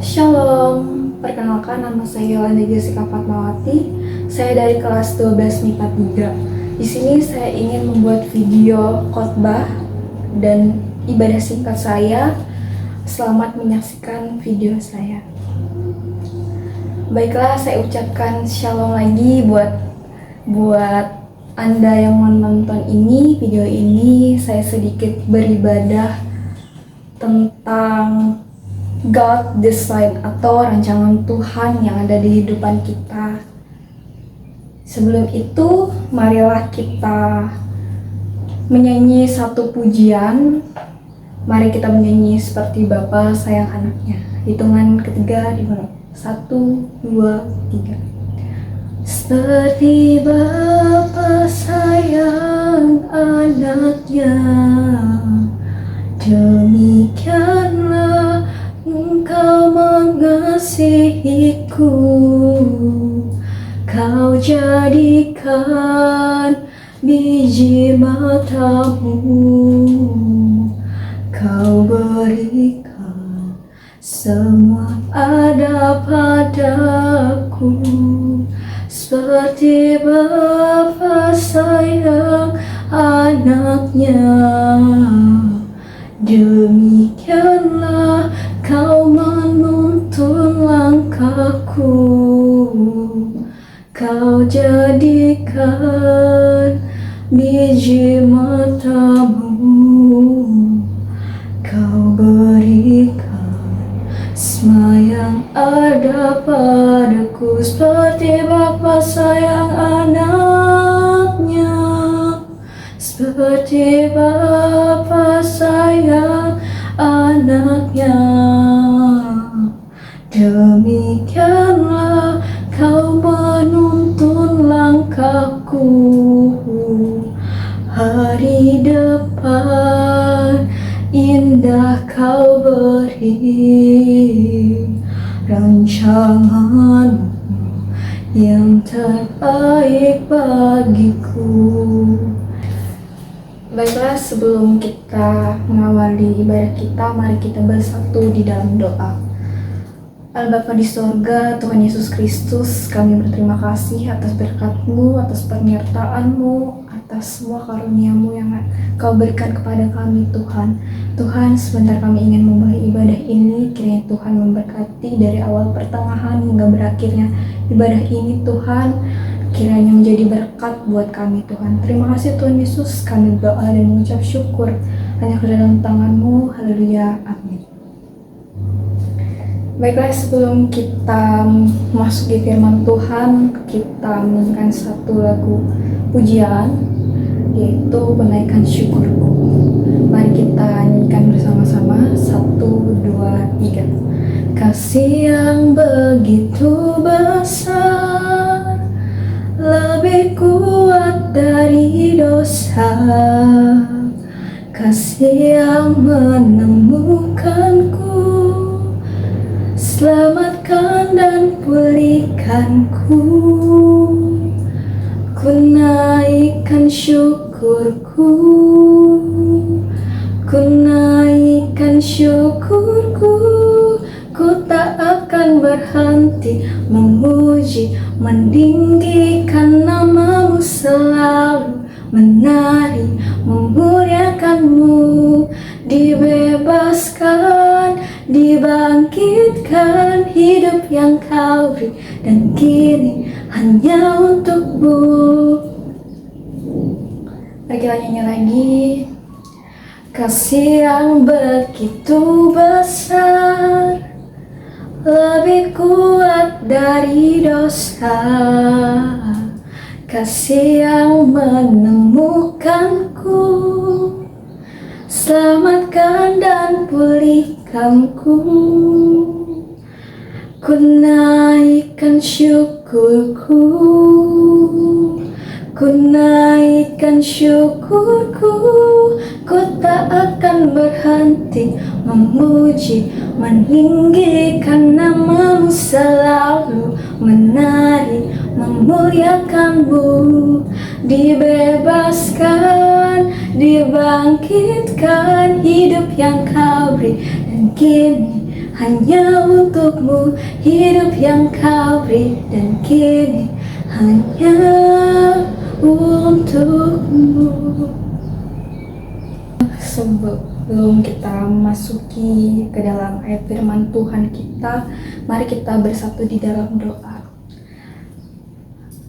Shalom, perkenalkan nama saya Yolanda Jessica Fatmawati. Saya dari kelas 12 MIPA 3. Di sini saya ingin membuat video khotbah dan ibadah singkat saya. Selamat menyaksikan video saya. Baiklah, saya ucapkan shalom lagi buat Anda yang menonton video ini. Saya sedikit beribadah tentang God design atau rancangan Tuhan yang ada di kehidupan kita. Sebelum itu, marilah kita menyanyi satu pujian. Mari kita menyanyi seperti Bapa sayang anaknya. Hitungan ketiga dimulai. 1, 2, 3. Seperti Bapa sayang anaknya, demikianlah Engkau mengasihiku. Kau jadikan biji matamu, Kau berikan semua ada padaku. Seperti Bapa sayang anaknya, demikianlah Kau menuntun langkahku. Kau jadikan biji matamu, Kau berikan semua yang ada padaku. Seperti Bapa sayang anaknya, seperti Bapa sayang anaknya, demikianlah Kau menuntun langkahku. Hari depan indah Kau beri, rancangan yang terbaik bagiku. Baiklah, sebelum kita mengawali ibadah kita, mari kita bersatu di dalam doa. Allah Bapa di sorga, Tuhan Yesus Kristus, kami berterima kasih atas berkat-Mu, atas penyertaan-Mu, atas semua karunia-Mu yang Kau berikan kepada kami, Tuhan. Tuhan, sebentar kami ingin memulai ibadah ini, kiranya Tuhan memberkati dari awal pertengahan hingga berakhirnya ibadah ini, Tuhan. Kiranya menjadi berkat buat kami, Tuhan. Terima kasih Tuhan Yesus, kami berdoa dan mengucap syukur hanya ke dalam tangan-Mu. Haleluya, amin. Baiklah, sebelum kita masuk di firman Tuhan, kita menyanyikan satu lagu pujian, yaitu Menaikkan Syukurku. Mari kita nyanyikan bersama-sama. 1, 2, 3. Kasih yang begitu besar, lebih kuat dari dosa. Kasih yang menemukanku, selamatkan dan pulihkanku. Ku naikkan syukurku, ku naikkan syukurku. Ku tak akan berhenti memuji, meninggikan nama-Mu, selalu menari, memuliakan-Mu. Dibebaskan, dibangkitkan, hidup yang Kau beri, dan kini hanya untuk-Mu. Mari kita nyanyi lagi. Kasih yang begitu besar, lebih kuat dari dosa. Kasih yang menemukanku, selamatkan dan pulihkanku. Ku naikkan syukurku, ku naikkan syukurku. Ku tak akan berhenti memuji, meninggikan nama-Mu, selalu menari, memuliakan-Mu. Dibebaskan, dibangkitkan, hidup yang Kau beri, dan kini hanya untukmu, hidup yang kau beri dan kini hanya untukmu. Sebelum kita masuki ke dalam ayat firman Tuhan kita, mari kita bersatu di dalam doa.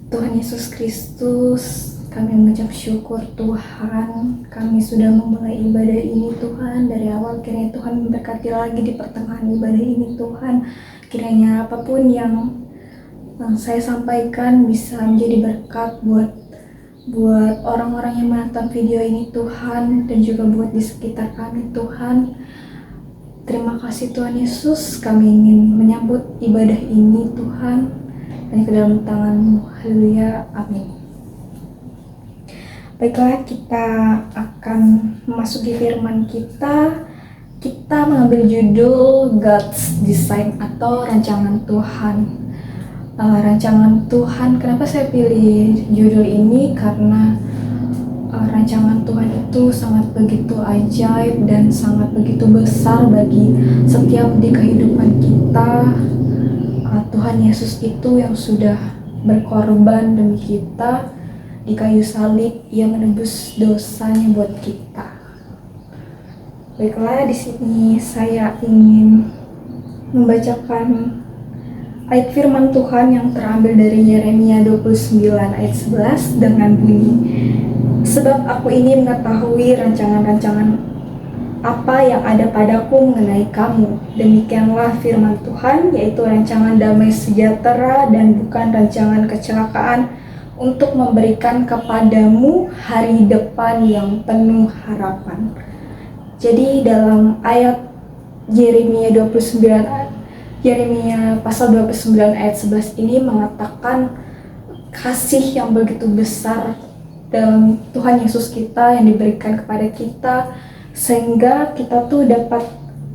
Tuhan Yesus Kristus, kami mengucap syukur Tuhan, kami sudah memulai ibadah ini Tuhan. Dari awal kiranya Tuhan memberkati lagi di pertengahan ibadah ini Tuhan. Kiranya apapun yang saya sampaikan bisa menjadi berkat buat orang-orang yang menonton video ini Tuhan, dan juga buat di sekitar kami Tuhan. Terima kasih Tuhan Yesus, kami ingin menyambut ibadah ini Tuhan, hanya ke dalam tangan-Mu. Haleluya, amin. Baiklah, kita akan memasuki firman kita. Kita mengambil judul God's Design atau rancangan Tuhan. Rancangan Tuhan, kenapa saya pilih judul ini? Karena rancangan Tuhan itu sangat begitu ajaib dan sangat begitu besar bagi setiap di kehidupan kita. Tuhan Yesus itu yang sudah berkorban demi kita di kayu salib, yang menebus dosanya buat kita. Baiklah, di sini saya ingin membacakan ayat firman Tuhan yang terambil dari Yeremia 29 ayat 11 dengan bunyi, sebab aku ini mengetahui rancangan-rancangan apa yang ada padaku mengenai kamu, demikianlah firman Tuhan, yaitu rancangan damai sejahtera dan bukan rancangan kecelakaan, untuk memberikan kepadamu hari depan yang penuh harapan. Jadi dalam ayat Yeremia pasal 29 ayat 11 ini mengatakan kasih yang begitu besar dalam Tuhan Yesus kita yang diberikan kepada kita, sehingga kita tuh dapat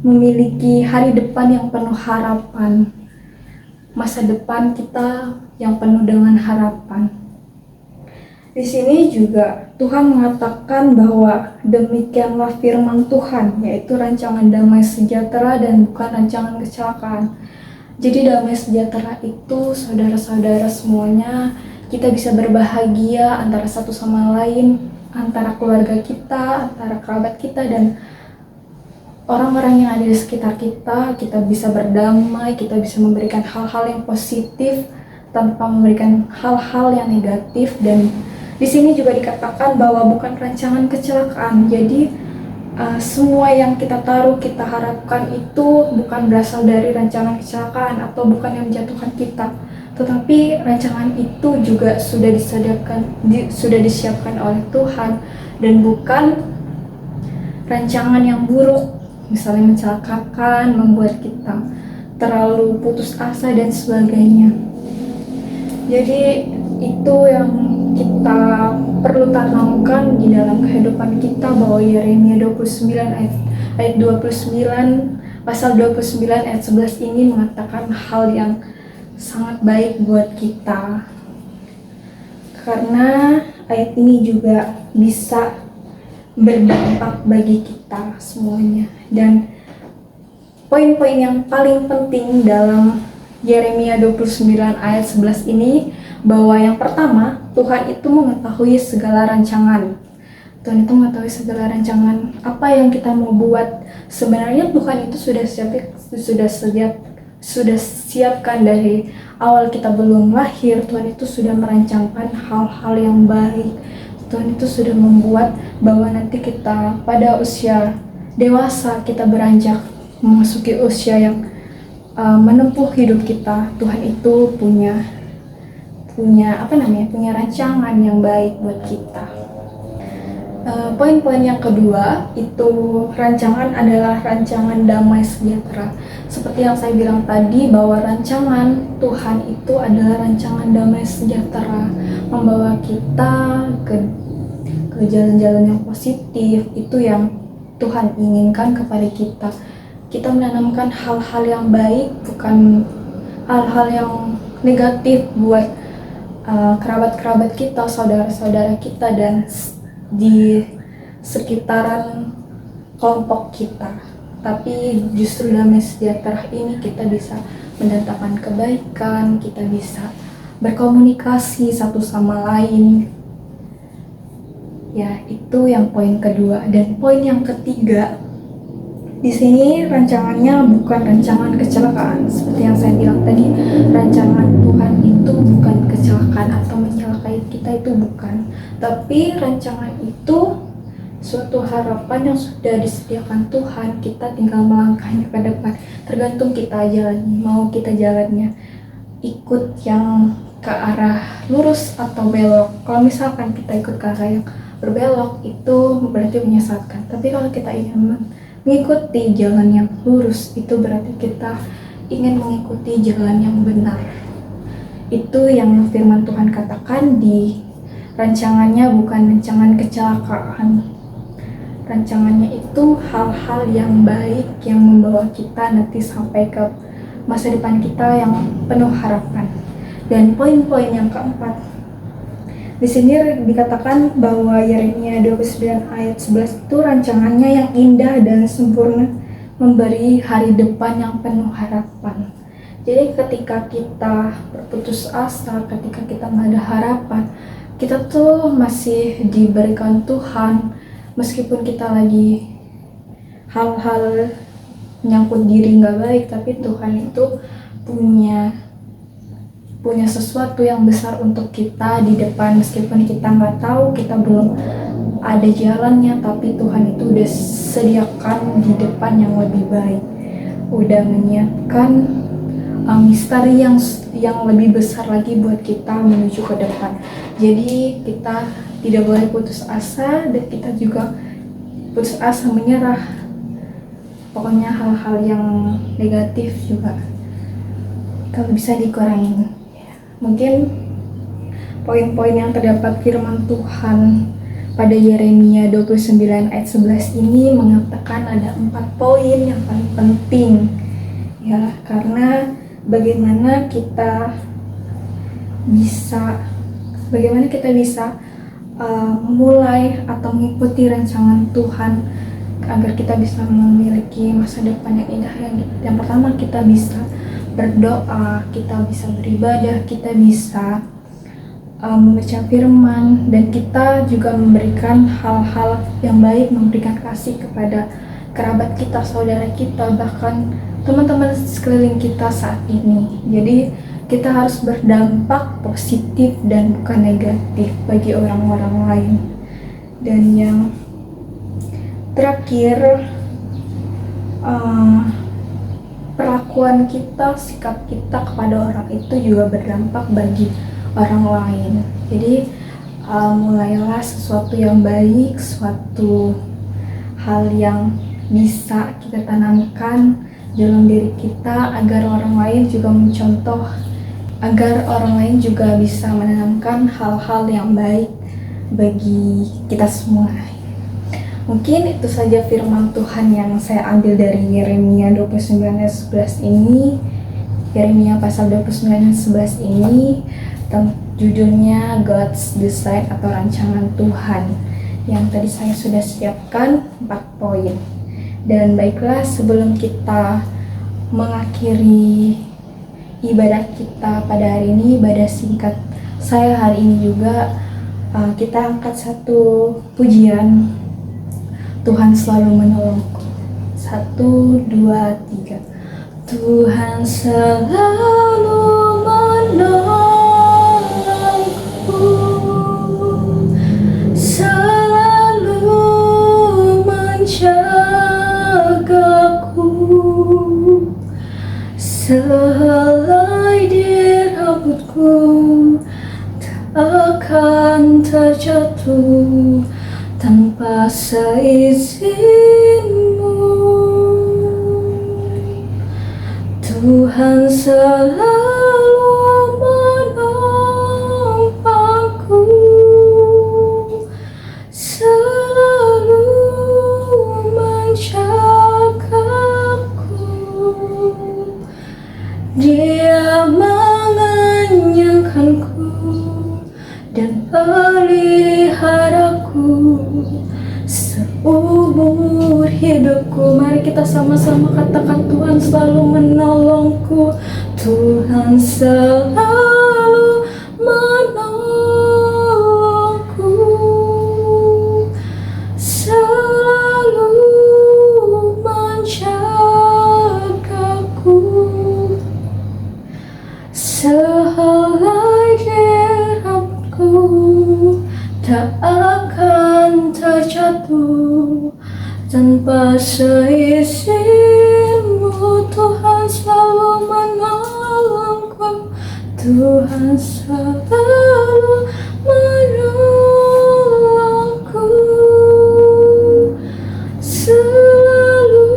memiliki hari depan yang penuh harapan, masa depan kita yang penuh dengan harapan. Di sini juga Tuhan mengatakan bahwa demikianlah firman Tuhan, yaitu rancangan damai sejahtera dan bukan rancangan kecelakaan. Jadi damai sejahtera itu, saudara-saudara semuanya, kita bisa berbahagia antara satu sama lain, antara keluarga kita, antara kerabat kita, dan orang-orang yang ada di sekitar kita. Kita bisa berdamai, kita bisa memberikan hal-hal yang positif tanpa memberikan hal-hal yang negatif. Dan di sini juga dikatakan bahwa bukan rancangan kecelakaan. Jadi semua yang kita taruh, kita harapkan itu bukan berasal dari rancangan kecelakaan atau bukan yang menjatuhkan kita, tetapi rancangan itu juga sudah disiapkan oleh Tuhan, dan bukan rancangan yang buruk, misalnya mencelakakan, membuat kita terlalu putus asa dan sebagainya. Jadi itu yang kita perlu tanamkan di dalam kehidupan kita, bahwa Yeremia 29 ayat 29 pasal 29 ayat 11 ini mengatakan hal yang sangat baik buat kita, karena ayat ini juga bisa berdampak bagi kita semuanya. Dan poin-poin yang paling penting dalam Yeremia 29 ayat 11 ini, bahwa yang pertama, Tuhan itu mengetahui segala rancangan. Tuhan itu mengetahui segala rancangan apa yang kita mau buat. Sebenarnya Tuhan itu sudah siapkan dari awal kita belum lahir. Tuhan itu sudah merancangkan hal-hal yang baik. Tuhan itu sudah membuat bahwa nanti kita pada usia dewasa, kita beranjak memasuki usia yang menempuh hidup kita. Tuhan itu punya rancangan yang baik buat kita. Poin-poin yang kedua itu, rancangan adalah rancangan damai sejahtera. Seperti yang saya bilang tadi, bahwa rancangan Tuhan itu adalah rancangan damai sejahtera, membawa kita ke jalan-jalan yang positif. Itu yang Tuhan inginkan kepada kita. Kita menanamkan hal-hal yang baik, bukan hal-hal yang negatif buat kerabat-kerabat kita, saudara-saudara kita, dan di sekitaran kelompok kita. tapi justru damai sejahtera ini kita bisa mendatangkan kebaikan, kita bisa berkomunikasi satu sama lain. Ya, itu yang poin kedua. Dan poin yang ketiga, di sini rancangannya bukan rancangan kecelakaan. Seperti yang saya bilang tadi, rancangan Tuhan itu bukan kecelakaan atau mencelakai kita, itu bukan. Tapi rancangan itu suatu harapan yang sudah disediakan Tuhan, kita tinggal melangkahnya ke depan. Tergantung kita jalannya, mau kita jalannya ikut yang ke arah lurus atau belok. Kalau misalkan kita ikut ke arah yang berbelok, itu berarti menyesatkan. Tapi kalau kita ingin mengikuti jalan yang lurus, itu berarti kita ingin mengikuti jalan yang benar. Itu yang firman Tuhan katakan di rancangannya bukan rancangan kecelakaan. Rancangannya itu hal-hal yang baik yang membawa kita nanti sampai ke masa depan kita yang penuh harapan. Dan poin-poin yang keempat, di sini dikatakan bahwa Yeremia 29 ayat 11 itu rancangannya yang indah dan sempurna, memberi hari depan yang penuh harapan. Jadi ketika kita berputus asa, ketika kita nggak ada harapan, kita tuh masih diberikan Tuhan. Meskipun kita lagi hal-hal menyangkut diri nggak baik, tapi Tuhan itu punya sesuatu yang besar untuk kita di depan. Meskipun kita nggak tahu, kita belum ada jalannya, tapi Tuhan itu udah sediakan di depan yang lebih baik, udah menyiapkan misteri yang lebih besar lagi buat kita menuju ke depan. Jadi kita tidak boleh putus asa, dan kita juga putus asa menyerah. Pokoknya hal-hal yang negatif juga kalau bisa dikurangin. Mungkin poin-poin yang terdapat firman Tuhan pada Yeremia 29 ayat 11 ini mengatakan ada 4 poin yang paling penting. Ya, karena bagaimana kita bisa memulai atau mengikuti rancangan Tuhan agar kita bisa memiliki masa depan yang indah. Yang pertama, kita bisa berdoa, kita bisa beribadah, kita bisa membaca firman, dan kita juga memberikan hal-hal yang baik, memberikan kasih kepada kerabat kita, saudara kita, bahkan teman-teman sekeliling kita saat ini. Jadi kita harus berdampak positif dan bukan negatif bagi orang-orang lain. Dan yang terakhir, perlakuan kita, sikap kita kepada orang itu juga berdampak bagi orang lain. Jadi mulailah sesuatu yang baik, suatu hal yang bisa kita tanamkan dalam diri kita agar orang lain juga mencontoh, agar orang lain juga bisa menanamkan hal-hal yang baik bagi kita semua. Mungkin itu saja firman Tuhan yang saya ambil dari Yeremia 29 ayat 11 ini. Yeremia pasal 29 ayat 11 ini judulnya God's Design atau rancangan Tuhan, yang tadi saya sudah siapkan 4 poin. Dan baiklah, sebelum kita mengakhiri ibadah kita pada hari ini, ibadah singkat saya hari ini juga, kita angkat satu pujian, Tuhan selalu menolongku. 1, 2, 3. Tuhan selalu menolongku, selalu menjagaku, sehelai di rambutku tak akan terjatuh tanpa seizinmu. Tuhan selalu menopangku, selalu menjagaku. Dia mengenyangkanku dan peliharaku seumur hidup. hidupku. Mari kita sama-sama katakan, Tuhan selalu menolongku, Tuhan selalu menolongku, selalu menjagaku, sehelai jeratku tak akan terjatuh tanpa seizinku. Tuhan selalu menolongku, Tuhan selalu menolongku, selalu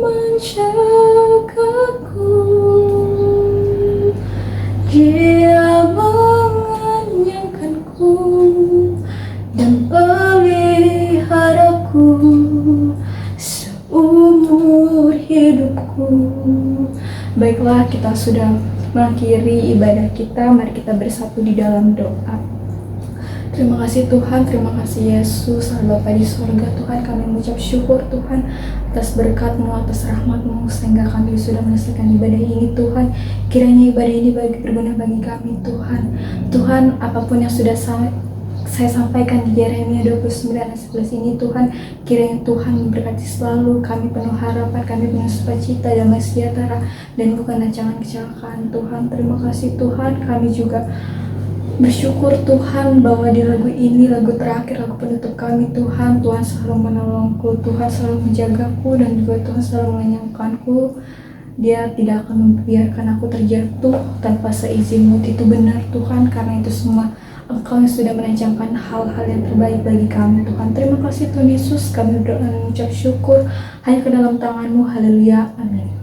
menjagaku. Dia mengenyangkanku dan peliharaku seumur hidupku. Baiklah, kita sudah mengakhiri ibadah kita. Mari kita bersatu di dalam doa. Terima kasih Tuhan, terima kasih Yesus, Allah Bapa di surga. Tuhan, kami mengucap syukur Tuhan atas berkat-Mu, atas rahmat-Mu, sehingga kami sudah menyelesaikan ibadah ini Tuhan. Kiranya ibadah ini berguna bagi kami Tuhan. Tuhan, apapun yang sudah saya sampaikan di Yeremia 29 ayat 11 ini Tuhan, kiranya Tuhan memberkati selalu kami, penuh harapan, kami penuh sukacita, damai sejahtera, dan bukan rancangan kecelakaan Tuhan. Terima kasih Tuhan, kami juga bersyukur Tuhan bahwa di lagu ini, lagu terakhir, lagu penutup kami Tuhan, Tuhan selalu menolongku, Tuhan selalu menjagaku, dan juga Tuhan selalu mengenyangkanku. Dia tidak akan membiarkan aku terjatuh tanpa seizin-Mu. Itu benar Tuhan, karena itu semua Engkau yang sudah merancangkan hal-hal yang terbaik bagi kami Tuhan. Terima kasih Tuhan Yesus, kami berdoa dan mengucap syukur hanya ke dalam tangan-Mu. Haleluya, amin.